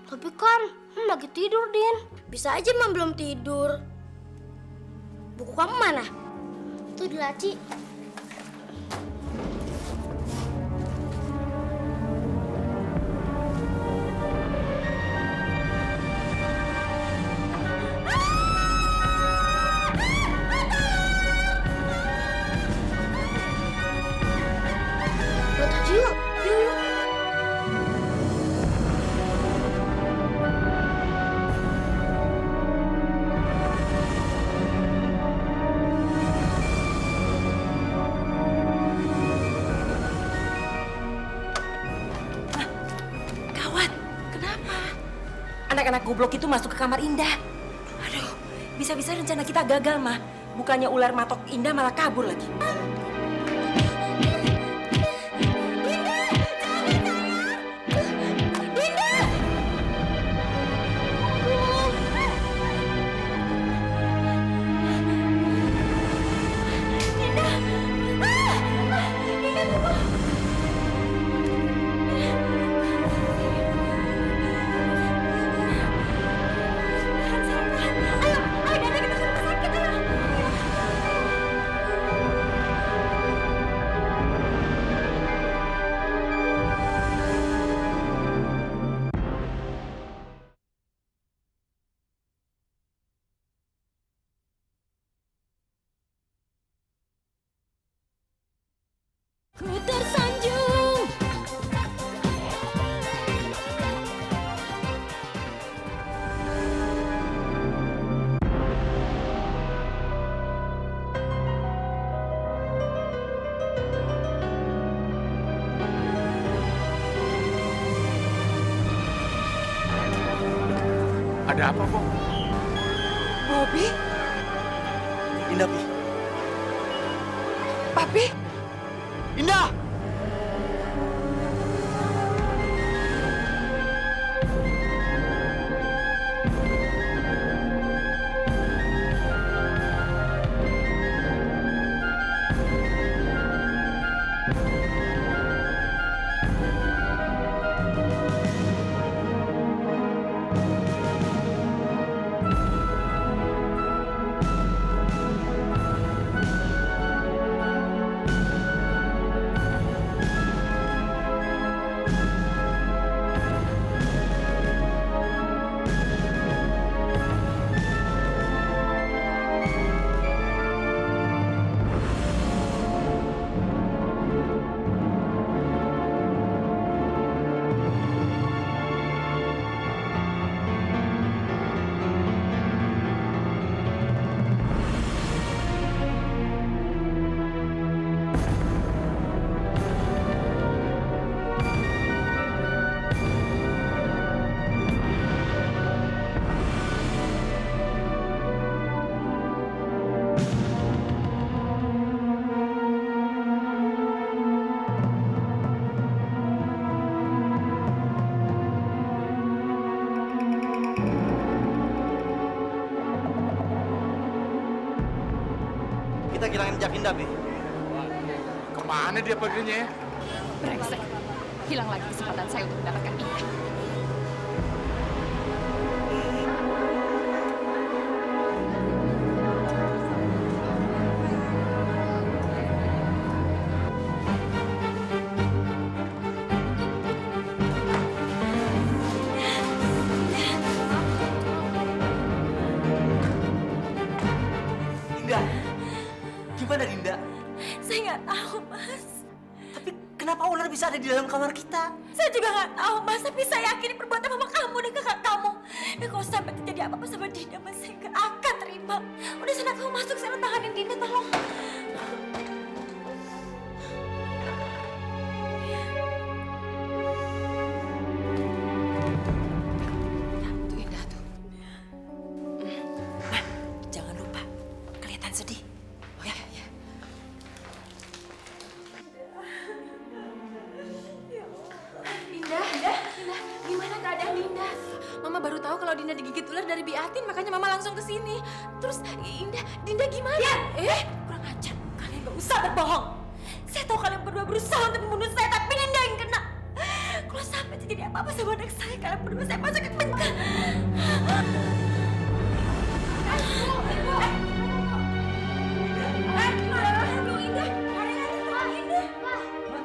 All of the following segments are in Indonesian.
Tapi kan lagi tidur, Din. Bisa aja Mam belum tidur. Buku kamu mana? Tuh di laci. Lihat aja yuk. Yuk. Gawat, kenapa? Anak-anak goblok itu masuk ke kamar Indah. Aduh, bisa-bisa rencana kita gagal, mah. Bukannya ular matok Indah malah kabur lagi. Ku tersanjung. Ada apa, Bob? Bobby? Indah, Pi. Papi? Indah! Kita kehilangan jejak Indah, Pi. Kemana dia perginya ya? Brengsek. Hilang lagi kesempatan saya untuk mendapatkan Indah. Indah! Gimana, Dinda? Saya nggak tahu, Mas. Tapi kenapa ular bisa ada di dalam kamar kita? Saya juga nggak tahu, Mas. Tapi saya yakin ini perbuatan mama kamu dan kakak kamu. Dan kalau sampai terjadi apa-apa sama Dinda, Mas, saya nggak akan terima. Udah sana kamu masuk, sana tanganin Dinda, tolong. Tuh Indah tuh. Nah, jangan lupa. Kelihatan sedih. Oh ya, ya. Dinda, gimana keadaan Dinda? Mama baru tahu kalau Dinda digigit ular dari Biatin, makanya Mama langsung ke sini. Terus Dinda gimana? Kurang ajar. Kalian gak usah berbohong. Saya tahu kalian berdua berusaha untuk membunuh saya, tapi Dinda yang kena. Kalau sampai terjadi apa-apa sama anak saya, kalian berdua saya masuk ke penjara.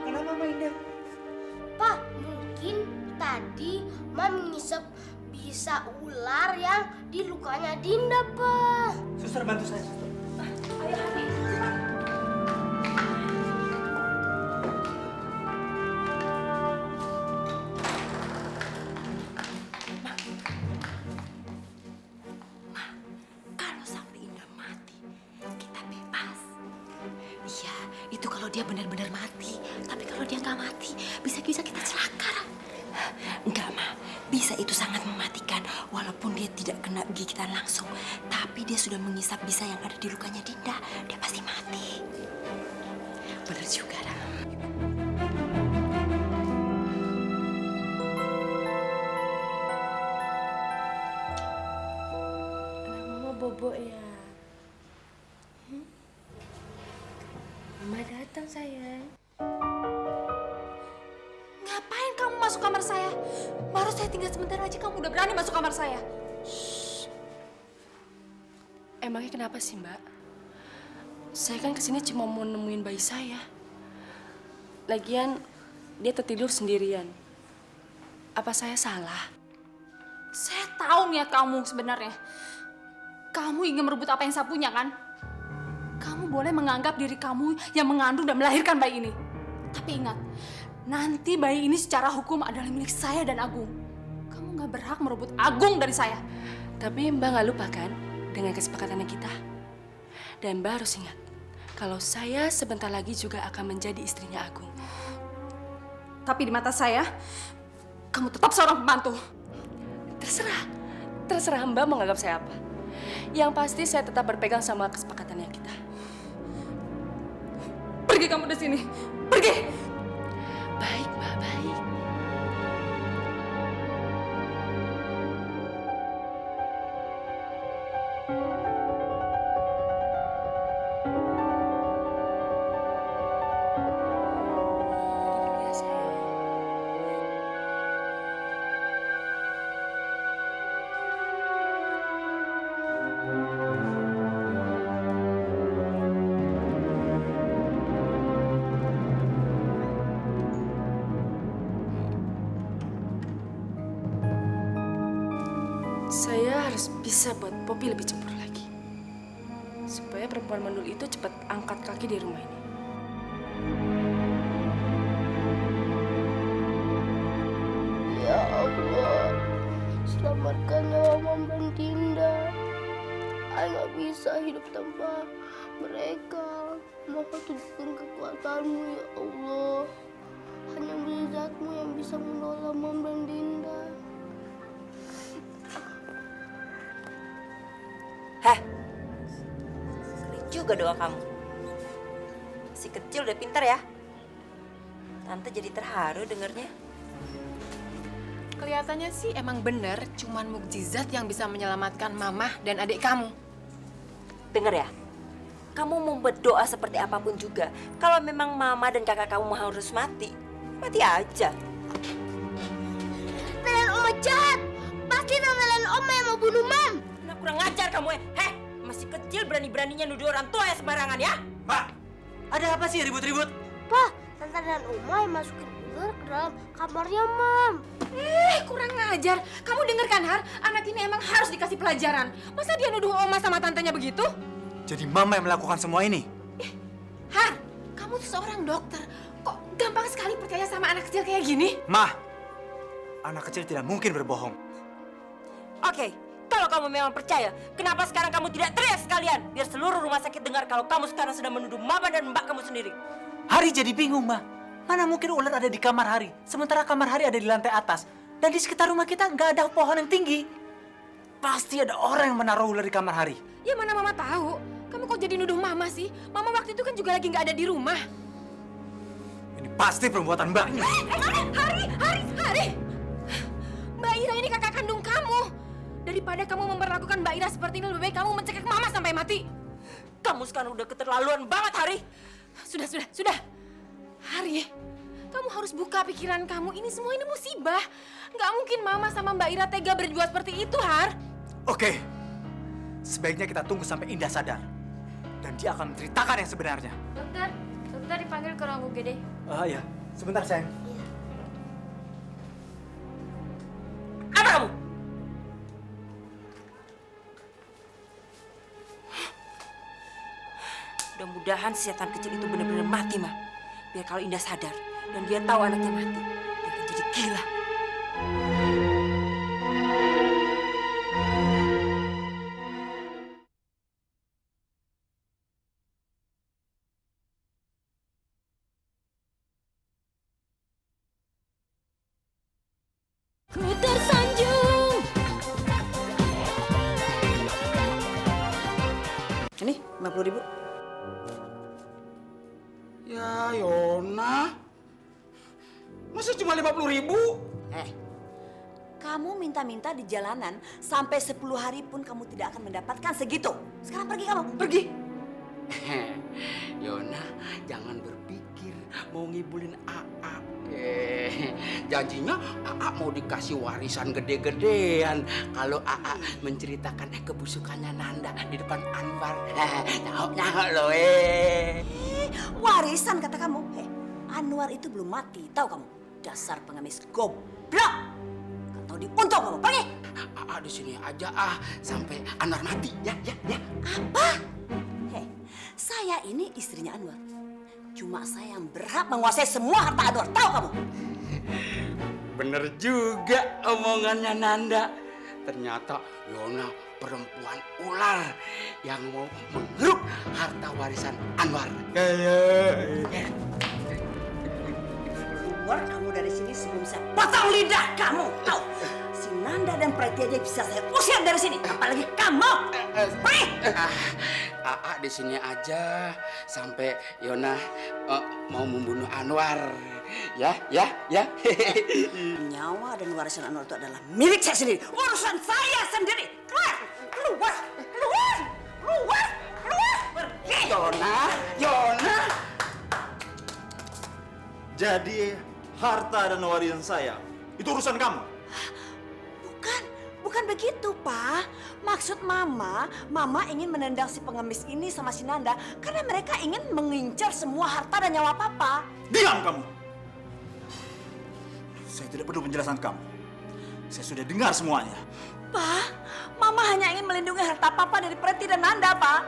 Kenapa Mbak Indah? Pak, mungkin tadi Mam ngisep bisa ular yang di lukanya Dinda, Pak. Suster bantu saya, suster. Kalau sampai Indah mati, kita bebas. Iya, itu kalau dia benar-benar mati. Tapi kalau dia nggak mati, bisa-bisa kita celaka. Enggak, Ma. Bisa itu sangat mematikan. Walaupun dia tidak kena gigitan langsung. Tapi dia sudah mengisap bisa yang ada di lukanya Dinda. Dia pasti mati. Benar juga, Ra. Mama bobo ya. Mama datang sayang. Ngapain kamu masuk kamar saya? Baru saya tinggal sebentar aja kamu udah berani masuk kamar saya. Emangnya kenapa sih, Mbak? Saya kan kesini cuma mau nemuin bayi saya. Lagian, dia tertidur sendirian. Apa saya salah? Saya tahu niat kamu sebenarnya. Kamu ingin merebut apa yang saya punya kan? Kamu boleh menganggap diri kamu yang mengandung dan melahirkan bayi ini. Tapi ingat, nanti bayi ini secara hukum adalah milik saya dan Agung. Kamu nggak berhak merebut Agung dari saya. Tapi Mbak nggak lupa kan dengan kesepakatannya kita? Dan Mbak harus ingat, kalau saya sebentar lagi juga akan menjadi istrinya Agung. Tapi di mata saya, kamu tetap seorang pembantu. Terserah Mbak mau nganggap saya apa. Yang pasti saya tetap berpegang sama kesepakatannya kita. Pergi kamu dari sini, pergi! Baik, Mbak, baik. Saya harus bisa buat Poppy lebih cemburu lagi. Supaya perempuan mandul itu cepat angkat kaki di rumah ini. Ya Allah, selamatkan nyawa Mam dan Dinda. Saya nggak bisa hidup tanpa mereka. Maka tunjukkan kekuatanmu ya Allah. Hanya mujizatmu yang bisa menolong Mam dan Dinda. Heh, keren juga doa kamu. Si kecil udah pintar ya. Tante jadi terharu dengernya. Kelihatannya sih emang bener, cuman mukjizat yang bisa menyelamatkan mama dan adik kamu. Dengar ya, kamu mau berdoa seperti apapun juga. Kalau memang mama dan kakak kamu harus mati, mati aja. Nenek Oma jahat. Pasti nenek Oma yang mau bunuh Mam. Nah, kurang ngajar kamu ya. Heh, masih kecil berani-beraninya nuduh orang tua ya sembarangan ya. Mbak, ada apa sih ribut-ribut? Pak, Tante dan Oma yang masukin ular ke dalam kamarnya Mam. Kurang ngajar. Kamu denger kan, Har? Anak ini emang harus dikasih pelajaran. Masa dia nuduh Oma sama tantenya begitu? Jadi Mama yang melakukan semua ini? Har, kamu tuh seorang dokter. Kok gampang sekali percaya sama anak kecil kayak gini? Ma, anak kecil tidak mungkin berbohong. Oke, kalau kamu memang percaya, kenapa sekarang kamu tidak teriak sekalian? Biar seluruh rumah sakit dengar kalau kamu sekarang sedang menuduh mama dan mbak kamu sendiri. Hari jadi bingung, Ma. Mana mungkin ular ada di kamar Hari, sementara kamar Hari ada di lantai atas. Dan di sekitar rumah kita nggak ada pohon yang tinggi. Pasti ada orang yang menaruh ular di kamar Hari. Ya mana mama tahu. Kamu kok jadi nuduh mama sih? Mama waktu itu kan juga lagi nggak ada di rumah. Ini pasti perbuatan Mbak. Hari! Mbak Ira ini kakak kandung kamu. Daripada kamu memperlakukan Mbak Ira seperti ini, lebih baik kamu mencekik mama sampai mati. Kamu sekarang udah keterlaluan banget, Hari. Sudah. Hari, Kamu harus buka pikiran kamu. Ini semua ini musibah. Nggak mungkin Mama sama Mbak Ira tega berbuat seperti itu, Har. Oke, sebaiknya kita tunggu sampai Indah sadar. Dan dia akan menceritakan yang sebenarnya. Dokter dipanggil ke ruang UGD. Ah ya, sebentar sayang. Apa kamu? Mudah-mudahan si setan kecil itu benar-benar mati, Ma. Biar kalau Indah sadar dan dia tahu anaknya mati, dia akan jadi gila. Ku tersanjung. Ini 50.000. Ya, Yona. Masa cuma 50.000? Kamu minta-minta di jalanan sampai 10 hari pun kamu tidak akan mendapatkan segitu. Sekarang pergi kamu, pergi. Yona, jangan berpikir mau ngibulin AA. Janjinya AA mau dikasih warisan gede-gedean kalau AA menceritakan kebusukannya Nanda di depan Anwar. Nyahok loh Warisan kata kamu. Anwar itu belum mati, tahu kamu? Dasar pengemis goblok. Gak tahu diuntung kamu, pergi. AA di sini aja sampai Anwar mati ya. Apa? Saya ini istrinya Anwar. Cuma saya yang berhak menguasai semua harta Anwar, tahu kamu? Bener juga omongannya Nanda. Ternyata Yona perempuan ular yang mau mengeruk harta warisan Anwar. Keluar kamu dari sini sebelum saya potong lidah kamu, tahu? Si Nanda dan Preti aja bisa saya usir dari sini, apalagi kamu. Pergi! AA di sini aja sampai Yona mau membunuh Anwar. Ya. Nyawa dan warisan Anwar itu adalah milik saya sendiri, urusan saya sendiri. Keluar! Pergi! Yona. Jadi harta dan warisan saya itu urusan kamu. Bukan begitu, Pak. Maksud Mama ingin menendang si pengemis ini sama si Nanda karena mereka ingin mengincar semua harta dan nyawa Papa. Diam kamu. Saya tidak perlu penjelasan kamu. Saya sudah dengar semuanya. Pak, Mama hanya ingin melindungi harta Papa dari Preti dan Nanda, Pak.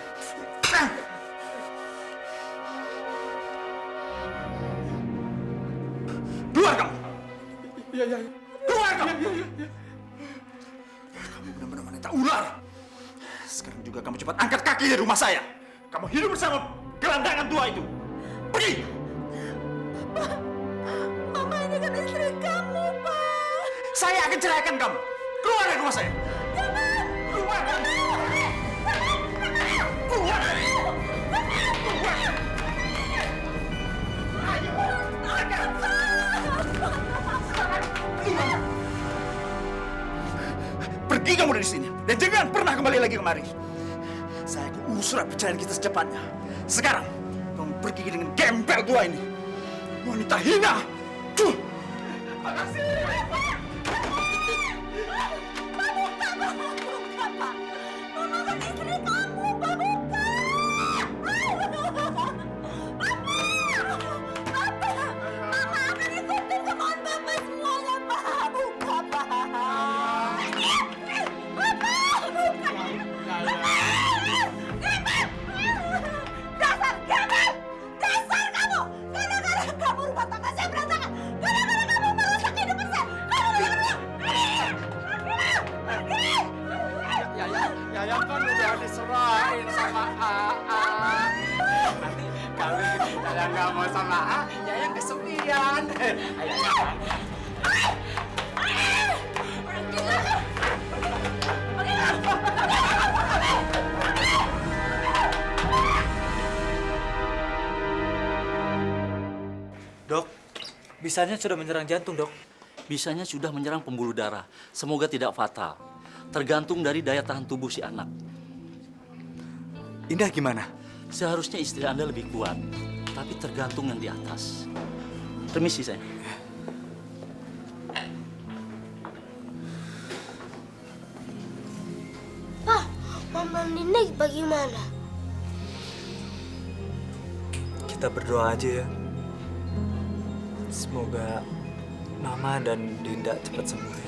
Keluar kamu. Keluar kamu. Kamu benar-benar wanita ular. Sekarang juga kamu cepat angkat kaki dari rumah saya. Kamu hidup bersama gelandangan tua itu. Pergi. Mama ini kan istri kamu, Pak. Saya akan ceraikan kamu. Keluar dari rumah saya. Keluar. Keluar. Pergi kamu dari sini dan jangan pernah kembali lagi kemari. Saya akan usut percayaan kita secepatnya. Sekarang kamu pergi dengan gembel tua ini. Wanita hina. Makasih. Yaya kan udah diserahin sama AA. Nanti kalau Yaya nggak mau sama AA, Yaya kesepian. Dok, bisanya sudah menyerang jantung, Dok. Bisanya sudah menyerang pembuluh darah. Semoga tidak fatal. Tergantung dari daya tahan tubuh si anak. Indah gimana? Seharusnya istri Anda lebih kuat, tapi tergantung yang di atas. Permisi sayang. Pak, Mama Nini bagaimana? Kita berdoa aja ya. Semoga Mama dan Dinda cepat sembuh ya.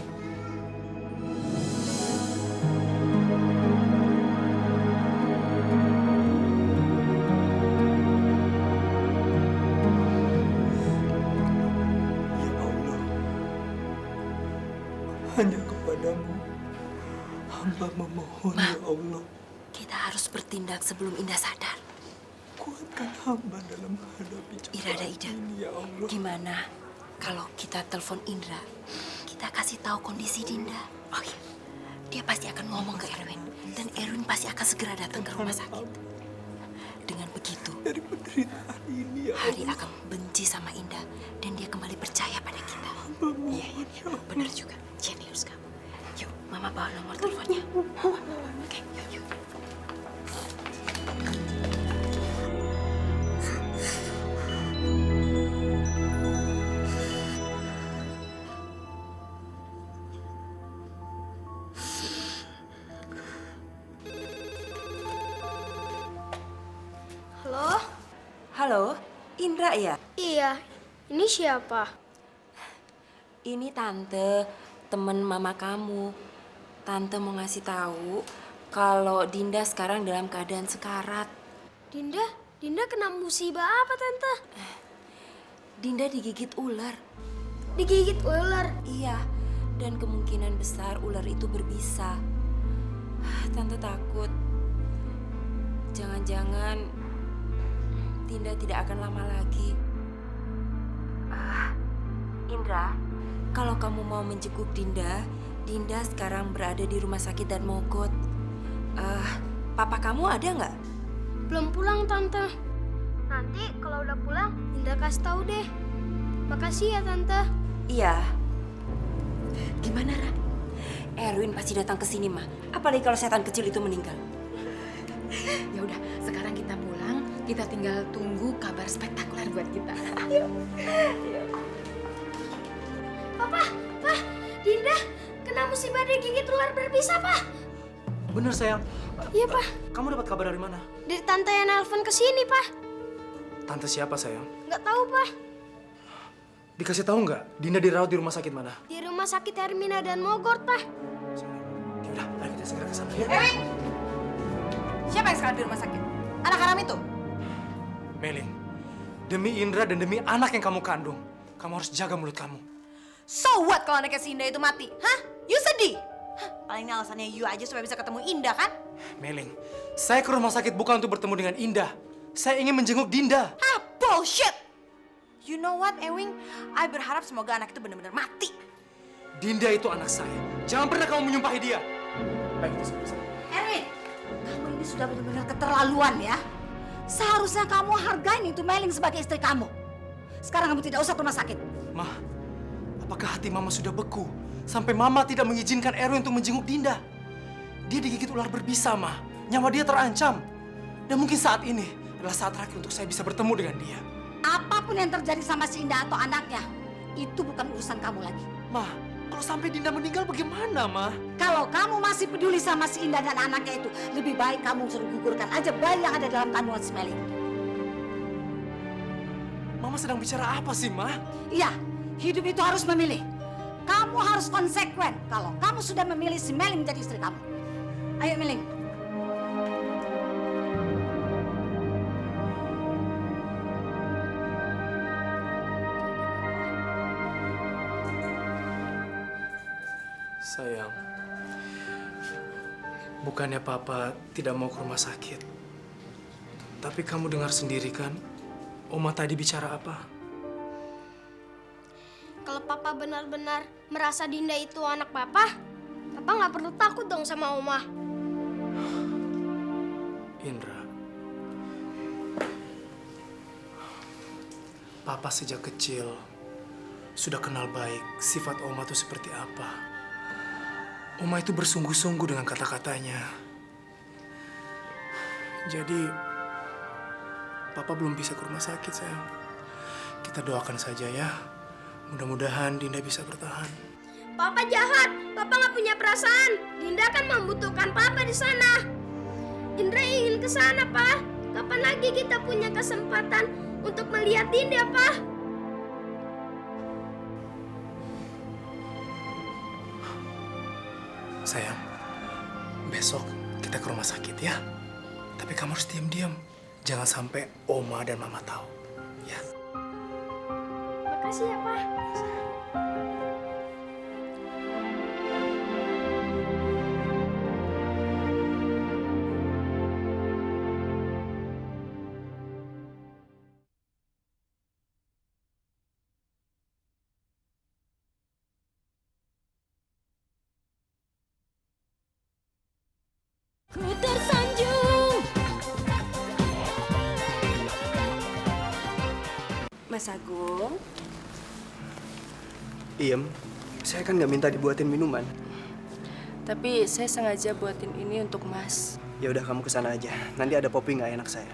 Ya Allah, hanya kepadamu hamba memohon ya Allah. Kita harus bertindak sebelum Indah sadar. Kuatkan hamba dalam menghadapi Ira dan Ida, ini ya Allah. gimana kalau kita telepon Indra? Kita kasih tahu kondisi Dinda. Oh iya, dia pasti akan ngomong ke Erwin. Dan Erwin pasti akan segera datang ke rumah sakit. Dengan begitu, Dari penderitaan ini ya Hari akan benci sama Indah. Dan dia kembali percaya pada kita. Iya, iya, benar juga. Jenius kamu. Yuk, Mama bawa nomor teleponnya. Oke, yuk, yuk. Halo? Halo, Indra ya? Iya, ini siapa? Ini Tante, temen Mama kamu. Tante mau ngasih tahu kalau Dinda sekarang dalam keadaan sekarat. Dinda? Dinda kena musibah apa, Tante? Dinda digigit ular. Digigit ular. Iya, dan kemungkinan besar ular itu berbisa. Tante takut. Jangan-jangan Dinda tidak akan lama lagi. Indra, kalau kamu mau menjenguk Dinda, Dinda sekarang berada di rumah sakit dan mogot. Papa kamu ada nggak? Belum pulang, Tante. Nanti kalau udah pulang, Dinda kasih tahu deh. Makasih ya, Tante. Iya. Gimana, Ra? Erwin pasti datang ke sini, mah. Apalagi kalau setan kecil itu meninggal. Ya udah, sekarang kita pulang. Kita tinggal tunggu kabar spektakuler buat kita. Papa, Pak, Dinda kena musibah digigit ular berbisa, Pak. Bener sayang. Iya, Pak. Kamu dapat kabar dari mana? Dari tante yang nelpon ke sini, Pak. Tante siapa sayang? Nggak tahu, Pak. Dikasih tahu nggak? Dinda dirawat di rumah sakit mana? Di rumah sakit Hermina dan Mogort, Pak. Ya udah, ayo kita segera ke sana ya. Siapa yang sekarang di rumah sakit? Anak haram itu? Meling, demi Indra dan demi anak yang kamu kandung, kamu harus jaga mulut kamu. So what kalau anaknya si Indah itu mati? Hah? You sedih? Hah, paling ini alasannya you aja supaya bisa ketemu Indah kan? Meling, saya ke rumah sakit bukan untuk bertemu dengan Indah. Saya ingin menjenguk Dinda. Ah, bullshit! You know what, Ewing? I berharap semoga anak itu benar-benar mati. Dinda itu anak saya. Jangan pernah kamu menyumpahi dia. Ayo kita segera ke sana. Erwin, kamu ini sudah benar-benar keterlaluan ya. Seharusnya kamu hargain itu Meling sebagai istri kamu. Sekarang kamu tidak usah ke rumah sakit. Ma, apakah hati Mama sudah beku sampai Mama tidak mengizinkan Erwin untuk menjenguk Dinda? Dia digigit ular berbisa, Ma. Nyawa dia terancam. Dan mungkin saat ini adalah saat terakhir untuk saya bisa bertemu dengan dia. Apapun yang terjadi sama si Indah atau anaknya, itu bukan urusan kamu lagi. Ma, kalau sampai Dinda meninggal bagaimana, Ma? Kalau kamu masih peduli sama si Indah dan anaknya itu, lebih baik kamu suruh gugurkan aja bayi yang ada dalam kandungan si Meling. Mama sedang bicara apa sih, Ma? Iya, hidup itu harus memilih. Kamu harus konsekuen kalau kamu sudah memilih si Meling menjadi istri kamu. Ayo Meling. Sayang, bukannya Papa tidak mau ke rumah sakit. Tapi kamu dengar sendiri kan, Oma tadi bicara apa? Kalau Papa benar-benar merasa Dinda itu anak Papa, Papa nggak perlu takut dong sama Oma. Indra, Papa sejak kecil sudah kenal baik sifat Oma itu seperti apa. Oma itu bersungguh-sungguh dengan kata-katanya. Jadi, Papa belum bisa ke rumah sakit, sayang. Kita doakan saja ya. Mudah-mudahan Dinda bisa bertahan. Papa jahat. Papa nggak punya perasaan. Dinda kan membutuhkan Papa di sana. Indra ingin ke sana, Pak. Kapan lagi kita punya kesempatan untuk melihat Dinda, Pak? Sayang, besok kita ke rumah sakit ya. Tapi kamu harus diam-diam. Jangan sampai Oma dan Mama tahu. Ya. Makasih ya, Pak. Ku tersanjung. Mas Agung, Iem, saya kan nggak minta dibuatin minuman. tapi saya sengaja buatin ini untuk Mas. Ya udah kamu kesana aja. Nanti ada Poppy nggak enak saya.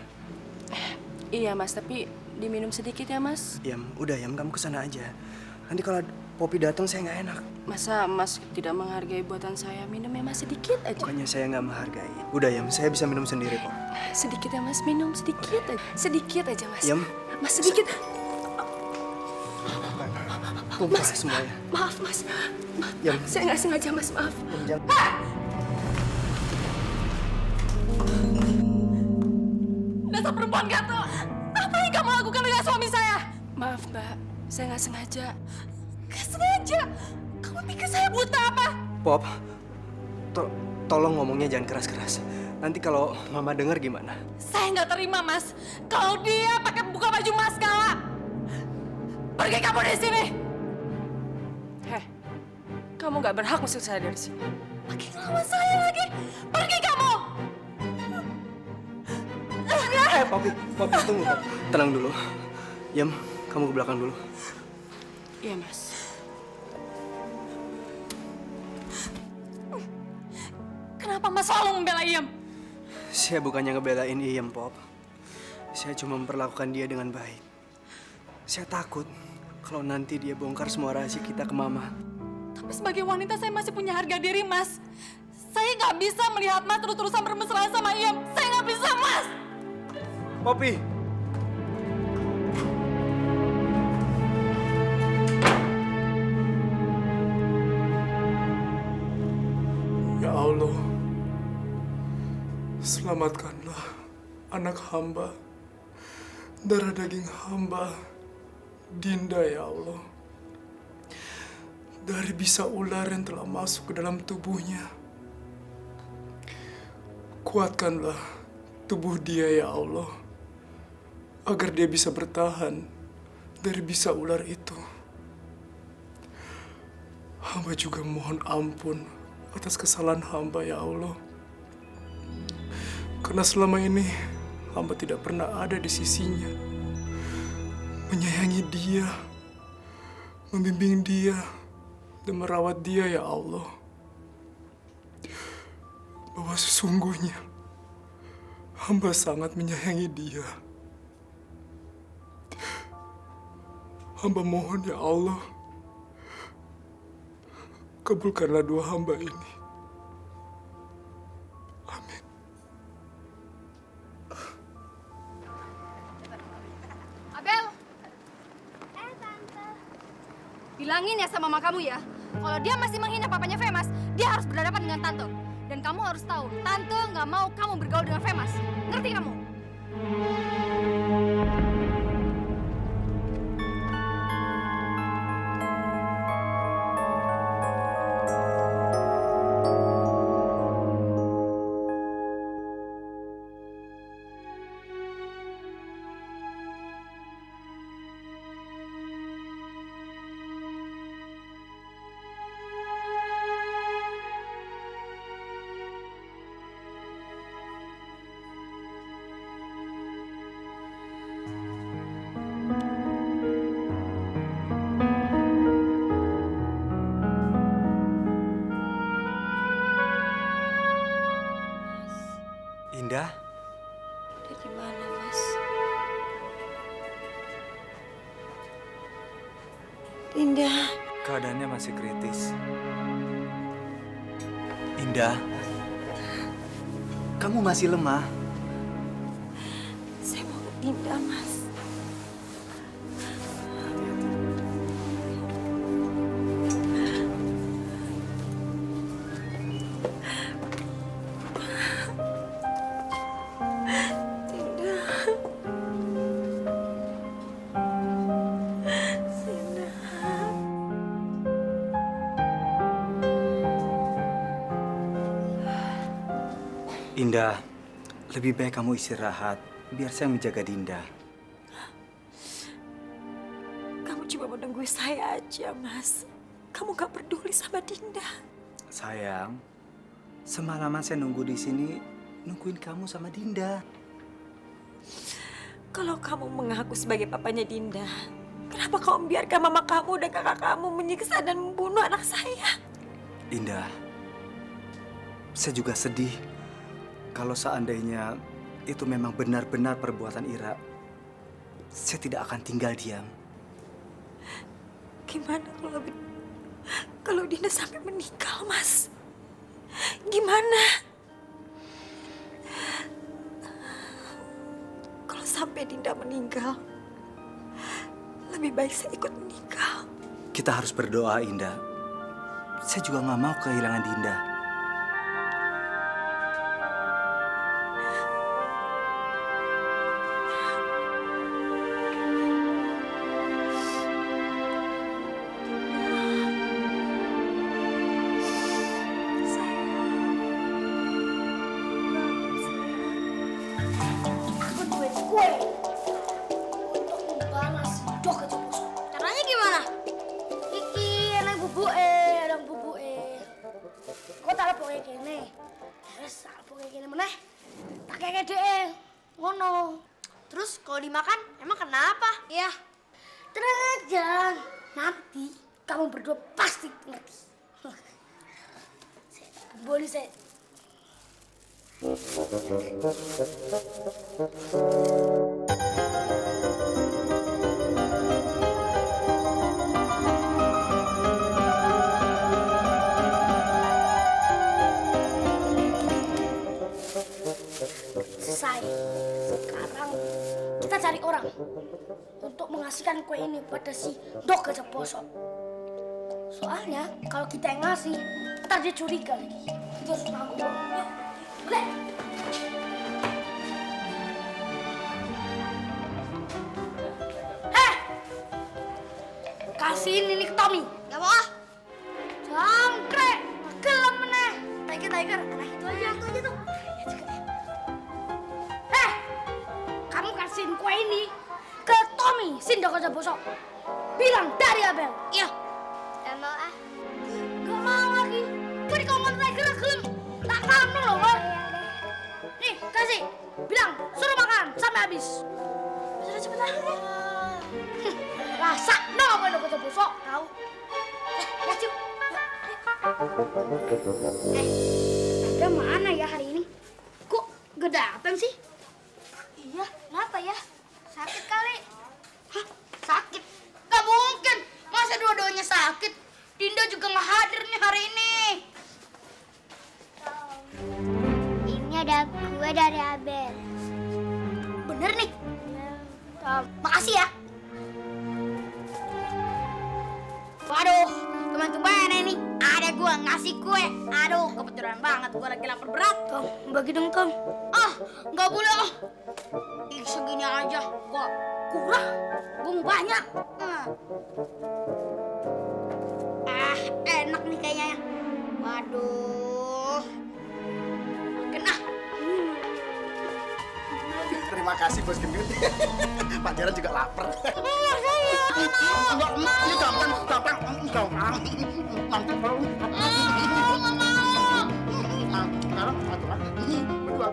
Iya Mas, tapi diminum sedikit ya Mas. Iem, udah Iem, kamu kesana aja. Nanti kalau Poppy datang saya nggak enak. Masa Mas tidak menghargai buatan saya? Minum ya Mas, sedikit aja. Bukannya saya nggak menghargai. Udah Iem, saya bisa minum sendiri kok. Sedikit ya Mas, minum sedikit aja. Sedikit aja Mas. Iem. Mas sedikit. Tumpah semuanya. Maaf Mas. Iem. Saya nggak sengaja Mas, maaf. Iem, jangan. Dasar perempuan gatel. Apa yang kamu lakukan dengan suami saya? Maaf Mbak, saya nggak sengaja. Gak sengaja. Kamu pikir saya buta apa? Pop, tolong ngomongnya jangan keras-keras. Nanti kalau Mama dengar gimana? Saya nggak terima, Mas. Kalau dia pakai buka baju Mas Kala. Pergi kamu dari sini. Heh, kamu nggak berhak ngusir saya dari sini. Makin ngelawan saya lagi. Pergi kamu. Poppy, tunggu, Pop. Tenang dulu. Iem, kamu ke belakang dulu. Iya Mas. Kenapa Mas selalu membela Iem? Saya bukannya ngebelain Iem, Pop. Saya cuma memperlakukan dia dengan baik. Saya takut kalau nanti dia bongkar semua rahasia kita ke Mama. Tapi sebagai wanita saya masih punya harga diri, Mas. Saya nggak bisa melihat Mas terus-terusan bermesraan sama Iem. Saya nggak bisa, Mas. Poppy! Ya Allah, selamatkanlah anak hamba, darah daging hamba, Dinda ya Allah. Dari bisa ular yang telah masuk ke dalam tubuhnya. Kuatkanlah tubuh dia ya Allah, agar dia bisa bertahan dari bisa ular itu. Hamba juga mohon ampun atas kesalahan hamba ya Allah. Karena selama ini hamba tidak pernah ada di sisinya. Menyayangi dia, membimbing dia, dan merawat dia ya Allah. Bahwa sesungguhnya hamba sangat menyayangi dia. Hamba mohon ya Allah, kabulkanlah doa hamba ini. Amin. Abel. Tante. Bilangin ya sama mama kamu ya, kalau dia masih menghina papanya Femas, dia harus berhadapan dengan Tante. Dan kamu harus tahu, Tante nggak mau kamu bergaul dengan Femas. Ngerti kamu? Indah? Dia gimana Mas? Dinda. Keadaannya masih kritis. Indah, kamu masih lemah. Saya mau ke Dinda, Mas. Indah, lebih baik kamu istirahat, biar saya menjaga Dinda. Kamu cuma menunggu saya aja, Mas. Kamu gak peduli sama Dinda. Sayang, semalaman saya nunggu di sini, nungguin kamu sama Dinda. Kalau kamu mengaku sebagai papanya Dinda, kenapa kau membiarkan mama kamu dan kakak kamu menyiksa dan membunuh anak saya? Indah, saya juga sedih kalau seandainya itu memang benar-benar perbuatan Ira. Saya tidak akan tinggal diam. Gimana kalau Dinda sampai meninggal, Mas? Gimana? Kalau sampai Dinda meninggal, lebih baik saya ikut meninggal. Kita harus berdoa, Indah. Saya juga nggak mau kehilangan Dinda. Aku duit kue untuk membalas dok aja bosok. Caranya gimana? Iki anak bubuke. Kok tak pokoke kene. Terus tak pokoke kene meneh. Tak keke dhek. Ngono. Terus kalau dimakan emang kenapa? Ya. Tenang aja. Nanti kamu berdua pasti ngerti. Boleh saya. Selesai. Sekarang kita cari orang untuk mengasihkan kue ini pada si Dok Gajah Bosok. Soalnya kalau kita yang ngasih, ntar dia curiga lagi. Kita harus nanggung. Yuk, boleh. Kasihin ini ke Tommy. Gak mau ah. Jangkrik. Gelem meneh. Tiger. Nah itu aja tuh. Kamu kasihin kue ini ke Tommy, si Dok Gajah Bosok. Bilang dari Abel. Iya. Gak mau ah. Gak mau lagi. Gue dikongkong Tiger gelem. Tak kamu loh, Bang. Nih, kasih. Bilang, suruh makan sampai habis. Sudah cepetan. Rasa no apa Dok Gajah Bosok, tahu? Lihat yuk. Ada mana ya hari ini? Kok gak datang sih? Iya, kenapa ya? Sakit kali. Hah? Sakit? Gak mungkin. Masa dua-duanya sakit? Dinda juga gak hadir nih hari ini. Ini ada kue dari Abel. Bener nih? Makasih ya. Waduh, teman-teman ini ada gua ngasih kue. Aduh, kebetulan banget gua lagi lapar berat. Tom, bagi dong, Tom. Ah, nggak boleh ah. Ih, segini aja. Gua kurang. Gua mau banyak. Enak nih kayaknya ya. Waduh. Kena. Terima kasih Bos Gendut. Pak Jaran juga lapar. Ini gampang. Mantap. Sekarang aturan. Berdua.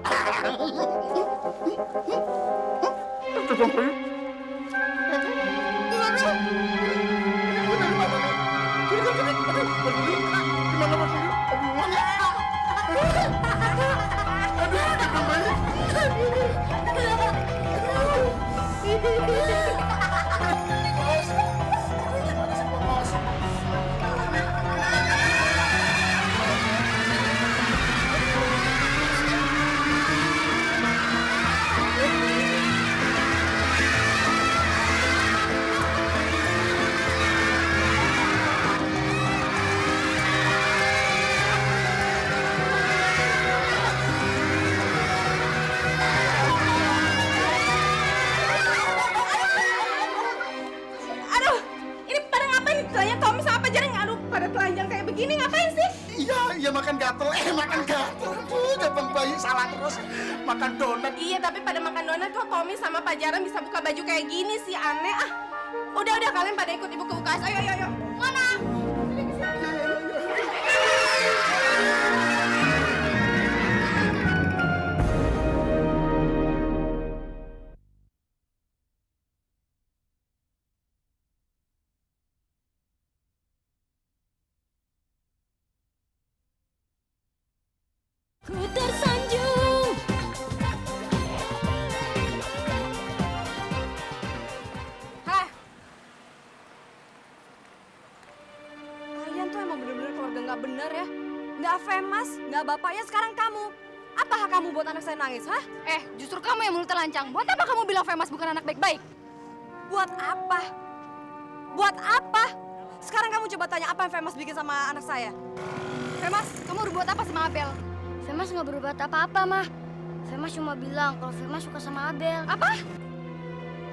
salah terus. Makan donat. Iya, tapi pada makan donat kok Tommy sama Pak Jaran bisa buka baju kayak gini sih, aneh ah. Udah kalian pada ikut ibu ke UKS. Ayo. Mana? Ku tersanjung. Hah? Kalian tuh emang bener-bener keluarga nggak bener ya. Nggak famous, nggak bapaknya, sekarang kamu. Apa hak kamu buat anak saya nangis, hah? Justru kamu yang mulutnya lancang. Buat apa kamu bilang Femas bukan anak baik-baik? Buat apa? Buat apa? Sekarang kamu coba tanya apa yang Famous bikin sama anak saya. Femas, kamu udah buat apa sama Abel? Femas nggak berbuat apa-apa, Mah. Femas cuma bilang kalau Femas suka sama Abel. Apa?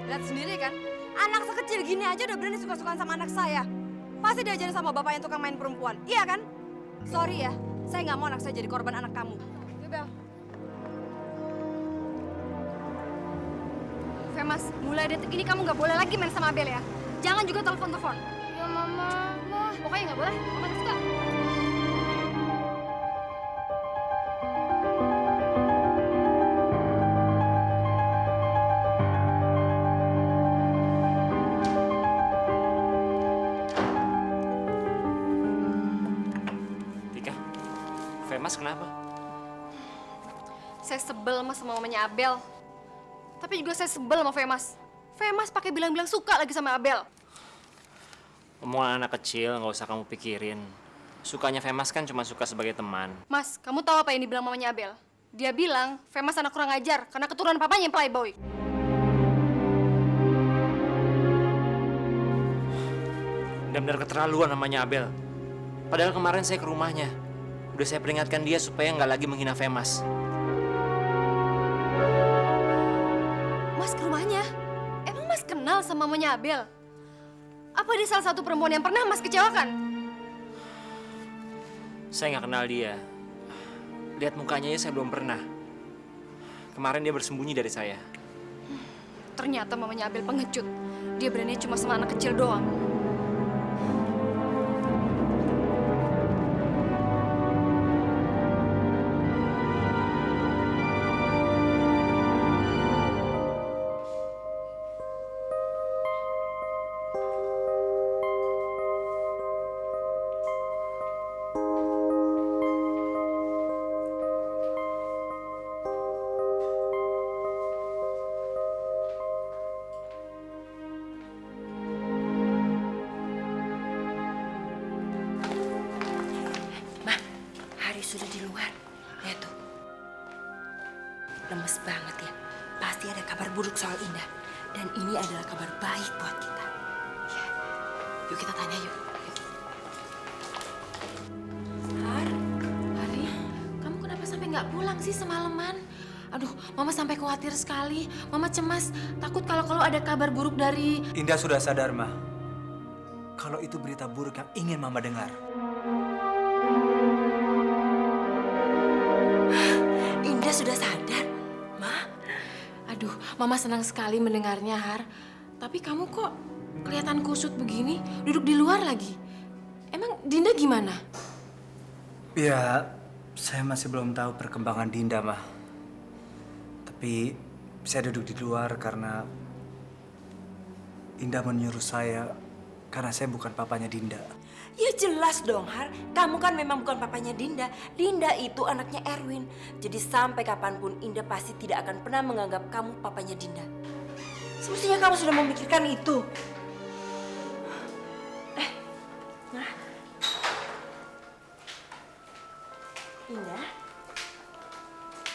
Lihat sendiri kan, anak sekecil gini aja udah berani suka-sukaan sama anak saya. Pasti diajarin sama bapak yang tukang main perempuan, iya kan? Sorry ya, saya nggak mau anak saya jadi korban anak kamu. Bel. Femas, mulai detik ini kamu nggak boleh lagi main sama Abel ya. Jangan juga telepon-telepon. Ya, Mama. Pokoknya nggak boleh. Mama nggak suka. Tika, Femas kenapa? Saya sebel sama mamanya Abel. Tapi juga saya sebel sama Femas. Femas pakai bilang-bilang suka lagi sama Abel. Omongan anak kecil nggak usah kamu pikirin. Sukanya Femas kan cuma suka sebagai teman. Mas, kamu tahu apa yang dibilang mamanya Abel? Dia bilang Femas anak kurang ajar karena keturunan papanya yang playboy. Benar-benar keterlaluan namanya Abel. Padahal kemarin saya ke rumahnya. Udah saya peringatkan dia supaya nggak lagi menghina Femas. Mas ke rumahnya? Emang Mas kenal sama mamanya Abel? Apa dia salah satu perempuan yang pernah Mas kecewakan? Saya nggak kenal dia. Lihat mukanya ya saya belum pernah. Kemarin dia bersembunyi dari saya. Ternyata mamanya Abel pengecut. Dia berani cuma sama anak kecil doang. Sudah di luar. Lihat tuh. Lemes banget ya. Pasti ada kabar buruk soal Indah. Dan ini adalah kabar baik buat kita. Ya. Yuk kita tanya yuk. Hari, kamu kenapa sampai nggak pulang sih semalaman? Aduh, Mama sampai khawatir sekali. Mama cemas. Takut kalau ada kabar buruk dari... Indah sudah sadar, Ma. Kalau itu berita buruk yang ingin Mama dengar. Indah sudah sadar, Ma. Aduh, Mama senang sekali mendengarnya, Har. Tapi kamu kok kelihatan kusut begini, duduk di luar lagi. Emang Dinda gimana? Ya, saya masih belum tahu perkembangan Dinda, Ma. Tapi saya duduk di luar karena Indah menyuruh saya karena saya bukan papanya Dinda. Ya jelas dong, Har. Kamu kan memang bukan papanya Dinda. Dinda itu anaknya Erwin. Jadi sampai kapanpun Indah pasti tidak akan pernah menganggap kamu papanya Dinda. Semestinya kamu sudah memikirkan itu. Nah. Indah.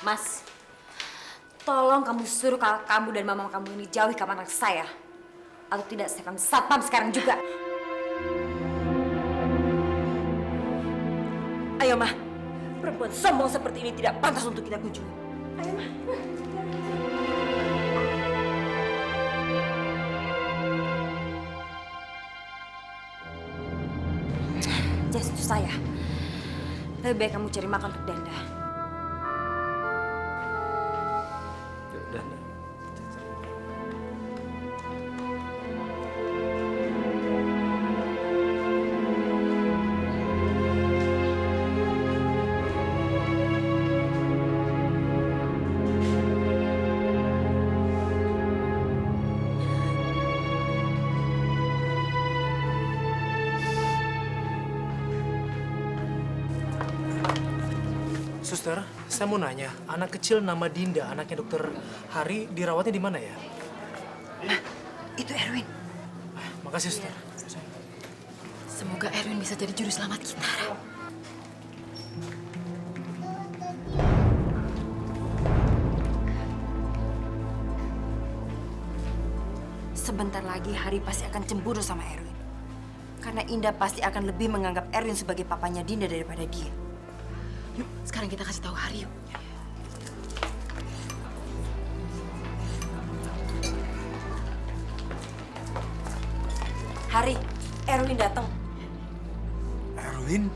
Mas, tolong kamu suruh kakak kamu dan mama kamu ini jauhi kamar anak saya. Atau tidak, saya akan satpam sekarang juga. Ayo, Ma. Perempuan sombong seperti ini tidak pantas untuk kita kunjungi. Ayo, Ma. Jangan sentuh saya. Lebih baik kamu cari makan untuk Danda. Saya mau nanya, anak kecil nama Dinda, anaknya dokter Hari, dirawatnya di mana ya? Itu Erwin. Makasih, Suster. Semoga Erwin bisa jadi juru selamat kita. Sebentar lagi Hari pasti akan cemburu sama Erwin. Karena Indah pasti akan lebih menganggap Erwin sebagai papanya Dinda daripada dia. Yuk, sekarang kita kasih tahu Hari yuk. Hari, Erwin datang. Erwin?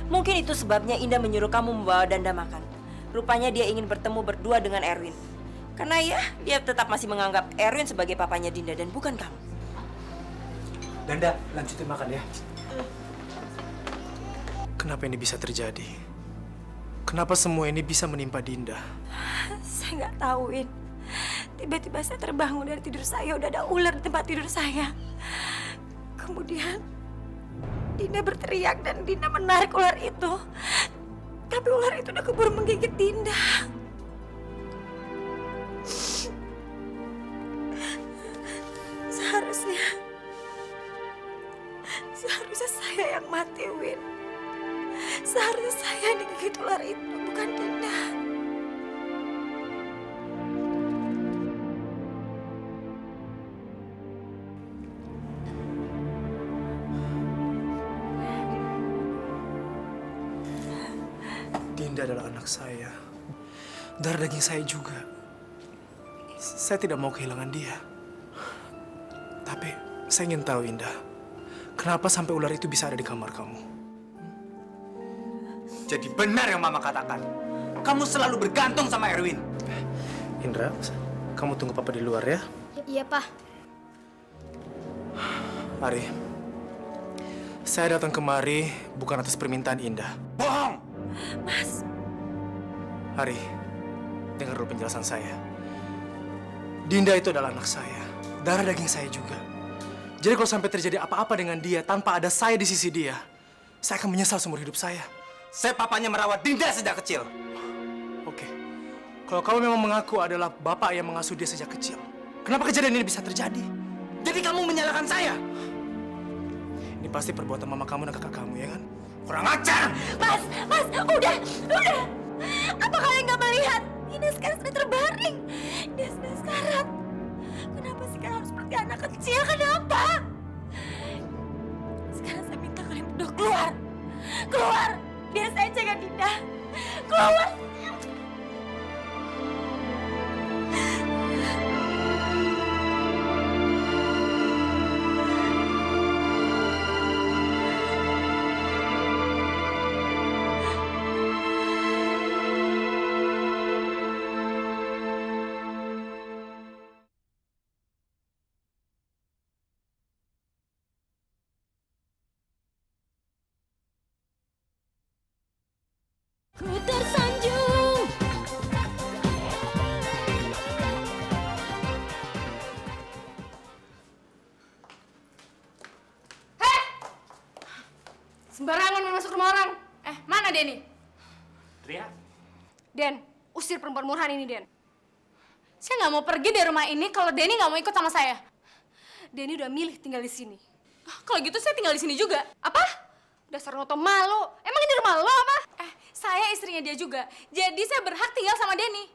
Mungkin itu sebabnya Indah menyuruh kamu membawa Danda makan. Rupanya dia ingin bertemu berdua dengan Erwin. Karena ya, dia tetap masih menganggap Erwin sebagai papanya Dinda dan bukan kamu. Danda, lanjutin makan ya. Kenapa ini bisa terjadi? Kenapa semua ini bisa menimpa Dinda? Saya nggak tahu, Win. Tiba-tiba saya terbangun dari tidur saya, udah ada ular di tempat tidur saya. Kemudian Dinda berteriak dan Dinda menarik ular itu. Tapi ular itu udah keburu menggigit Dinda. Seharusnya saya yang mati, Win. Seharusnya saya yang digigit ular itu, bukan Dinda. Dinda adalah anak saya. Darah daging saya juga. Saya tidak mau kehilangan dia. Tapi saya ingin tahu, Indah, kenapa sampai ular itu bisa ada di kamar kamu? Jadi benar yang Mama katakan. Kamu selalu bergantung sama Erwin. Indra, kamu tunggu Papa di luar ya. Iya, Pak. Ari, saya datang kemari bukan atas permintaan Indah. Bohong! Mas. Ari, dengar dulu penjelasan saya. Dinda itu adalah anak saya. Darah daging saya juga. Jadi kalau sampai terjadi apa-apa dengan dia tanpa ada saya di sisi dia, saya akan menyesal seumur hidup saya. Saya papanya merawat Dinda sejak kecil. Oke. Kalau kamu memang mengaku adalah bapak yang mengasuh dia sejak kecil, kenapa kejadian ini bisa terjadi? Jadi kamu menyalahkan saya? Ini pasti perbuatan mama kamu dan kakak kamu, ya kan? Kurang ajar! Mas, udah. Apa kalian nggak melihat? Indah sekarang sudah terbaring. Dia sudah sekarat. Kenapa sekarang harus seperti anak kecil? Kenapa? Sekarang saya minta kalian berdua keluar. Keluar! Biar saya jaga Dinda. Keluar! Ku tersanjung. Sembarangan masuk rumah orang. Mana Denny? Ria? Den, usir perempuan murahan ini, Den. Saya nggak mau pergi dari rumah ini kalau Denny nggak mau ikut sama saya. Denny udah milih tinggal di sini. Kalau gitu saya tinggal di sini juga. Apa? Dasar ngoto malu. Emang ini rumah lo apa? Saya istrinya dia juga. Jadi saya berhak tinggal sama Denny.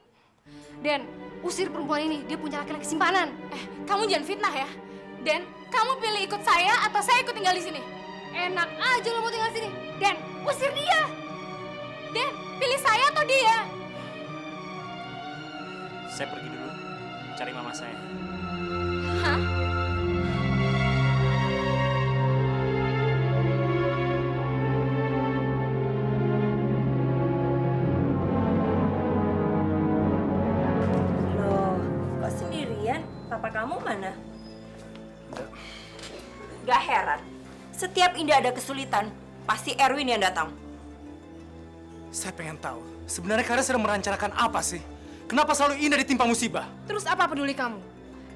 Den, usir perempuan ini. Dia punya laki-laki simpanan. Kamu jangan fitnah ya. Den, kamu pilih ikut saya atau saya ikut tinggal di sini? Enak aja lo mau tinggal di sini. Den, usir dia. Den, pilih saya atau dia? Saya pergi dulu cari mama saya. Hah? Loh, kok sendirian? Papa kamu mana? Gak heran. Setiap Indah ada kesulitan, pasti Erwin yang datang. Saya pengen tahu, sebenarnya kalian sedang merencanakan apa sih? Kenapa selalu Indah ditimpa musibah? Terus apa peduli kamu?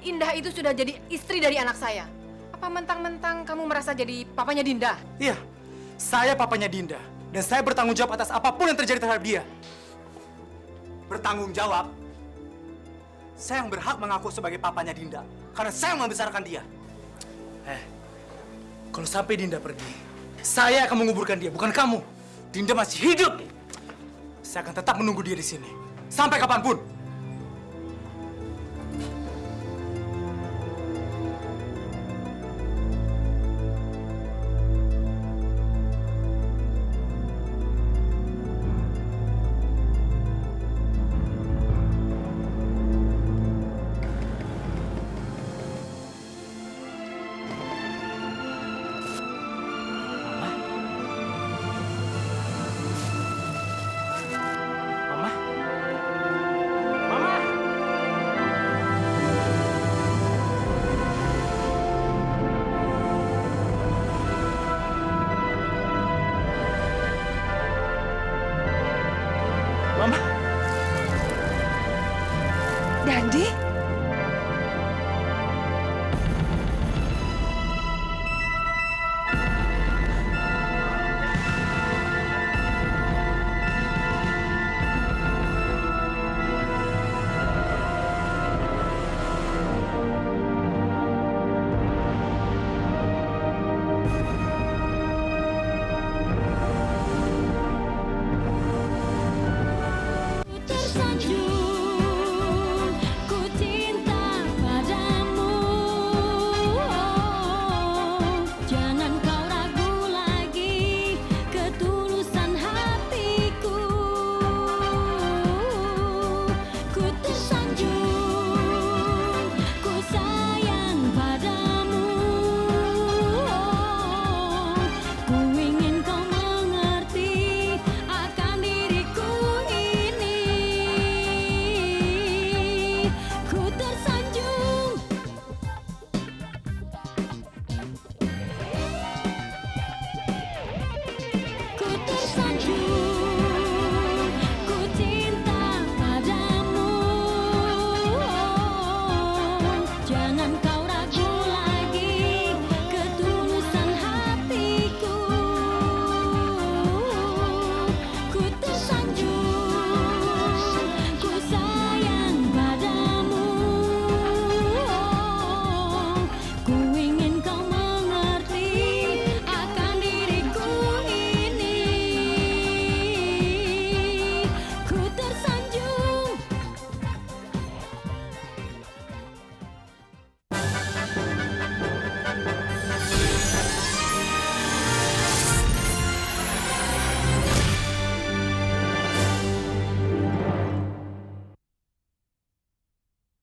Indah itu sudah jadi istri dari anak saya. Apa mentang-mentang kamu merasa jadi papanya Dinda? Iya, saya papanya Dinda. Dan saya bertanggung jawab atas apapun yang terjadi terhadap dia. bertanggung jawab, saya yang berhak mengaku sebagai papanya Dinda. Karena saya yang membesarkan dia. Kalau sampai Dinda pergi, saya akan menguburkan dia, bukan kamu. Dinda masih hidup. Saya akan tetap menunggu dia di sini. Sampai kapanpun. Dandi?